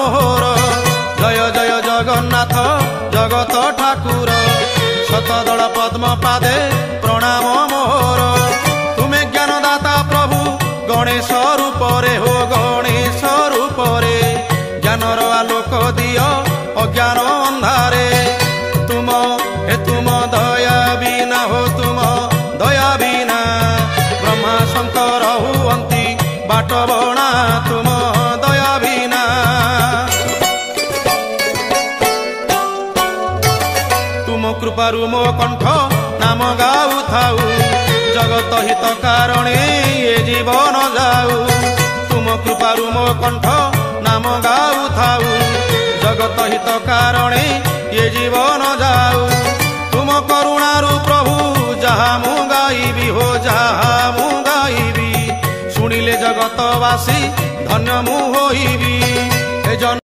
मोहर जय जय जगन्नाथ जगत ठाकुर शतदल पद्म पादे प्रणाम मोहर तुमे ज्ञानदाता प्रभु गणेश रूप रे हो गणेश रूप रे ज्ञानर आलोक दियो अज्ञान अंधारे तुम दया बिना हो तुम दया बिना ब्रह्मा शंकर हुअंती बाट बणा तुम दया बिना तुम कृपारु मो कंठ नाम गाऊ थाऊ जगत हित कारणे ये जीवन जाऊ तुम कृपारु मो कंठ नाम गाऊ थाऊ जगत हित कारणे ये जीवन जाऊ तुम करुणारु प्रभु जहा मु गाइबी हो जहा मु गाइबी शुणिले जगतवासी धन्य मु होइबी।